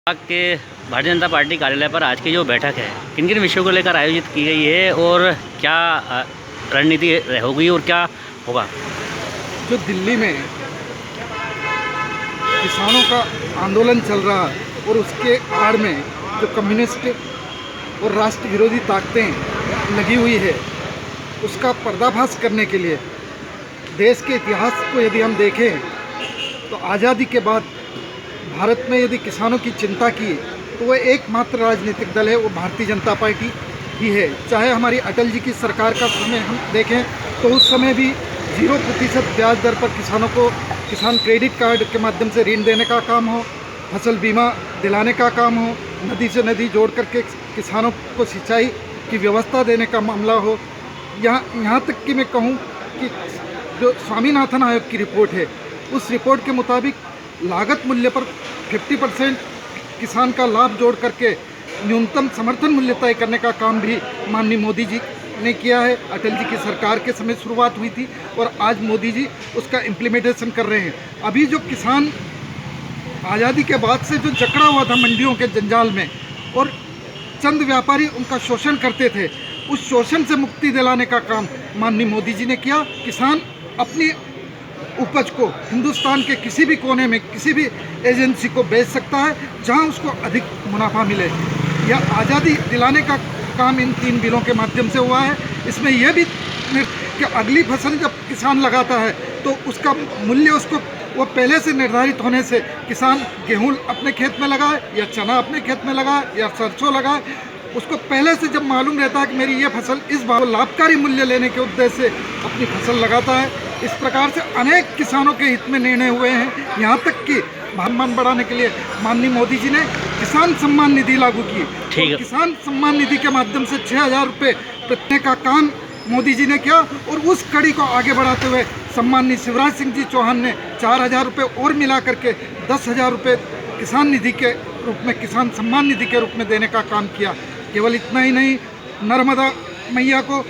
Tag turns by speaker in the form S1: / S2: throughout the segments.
S1: के भारतीय जनता पार्टी कार्यालय पर आज की जो बैठक है किन किन विषयों को लेकर आयोजित की गई है और क्या रणनीति होगी और क्या होगा।
S2: जो दिल्ली में किसानों का आंदोलन चल रहा है और उसके आड़ में जो कम्युनिस्ट और राष्ट्र विरोधी ताकतें लगी हुई है उसका पर्दाफाश करने के लिए देश के इतिहास को यदि हम देखें तो आज़ादी के बाद भारत में यदि किसानों की चिंता की तो वह एकमात्र राजनीतिक दल है, वो भारतीय जनता पार्टी ही है। चाहे हमारी अटल जी की सरकार का समय हम देखें तो उस समय भी 0% ब्याज दर पर किसानों को किसान क्रेडिट कार्ड के माध्यम से ऋण देने का काम हो, फसल बीमा दिलाने का काम हो, नदी से नदी जोड़ करके किसानों को सिंचाई की व्यवस्था देने का मामला हो। यहाँ तक कि मैं कहूँ कि जो स्वामीनाथन आयोग की रिपोर्ट है उस रिपोर्ट के मुताबिक लागत मूल्य पर 50% किसान का लाभ जोड़ करके न्यूनतम समर्थन मूल्य तय करने का काम भी माननीय मोदी जी ने किया है। अटल जी की सरकार के समय शुरुआत हुई थी और आज मोदी जी उसका इम्प्लीमेंटेशन कर रहे हैं। अभी जो किसान आज़ादी के बाद से जो जकड़ा हुआ था मंडियों के जंजाल में और चंद व्यापारी उनका शोषण करते थे, उस शोषण से मुक्ति दिलाने का काम माननीय मोदी जी ने किया। किसान अपनी उपज को हिंदुस्तान के किसी भी कोने में किसी भी एजेंसी को बेच सकता है जहां उसको अधिक मुनाफा मिले। यह आज़ादी दिलाने का काम इन 3 बिलों के माध्यम से हुआ है। इसमें यह भी कि अगली फसल जब किसान लगाता है तो उसका मूल्य उसको वो पहले से निर्धारित होने से किसान गेहूँ अपने खेत में लगाए या चना अपने खेत में लगाए या सरसों लगाए, उसको पहले से जब मालूम रहता है कि मेरी ये फसल इस बार लाभकारी मूल्य लेने के उद्देश्य से अपनी फसल लगाता है। इस प्रकार से अनेक किसानों के हित में निर्णय हुए हैं। यहाँ तक कि सम्मान बढ़ाने के लिए माननीय मोदी जी ने किसान सम्मान निधि लागू की।
S1: ठीक है।
S2: किसान सम्मान निधि के माध्यम से 6,000 रुपये देने का काम मोदी जी ने किया और उस कड़ी को आगे बढ़ाते हुए सम्मानित शिवराज सिंह जी चौहान ने 4,000 रुपये और मिला करके 10,000 रुपये किसान निधि के रूप में, किसान सम्मान निधि के रूप में देने का काम किया। केवल इतना ही नहीं, नर्मदा मैया को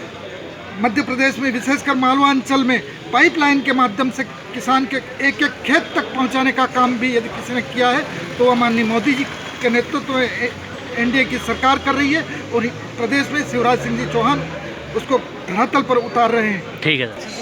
S2: मध्य प्रदेश में विशेषकर मालवा अंचल में पाइपलाइन के माध्यम से किसान के एक एक खेत तक पहुंचाने का काम भी यदि किसी ने किया है तो वह माननीय मोदी जी के नेतृत्व में एनडीए की सरकार कर रही है और प्रदेश में शिवराज सिंह जी चौहान उसको धरातल पर उतार रहे हैं।
S1: ठीक है सर।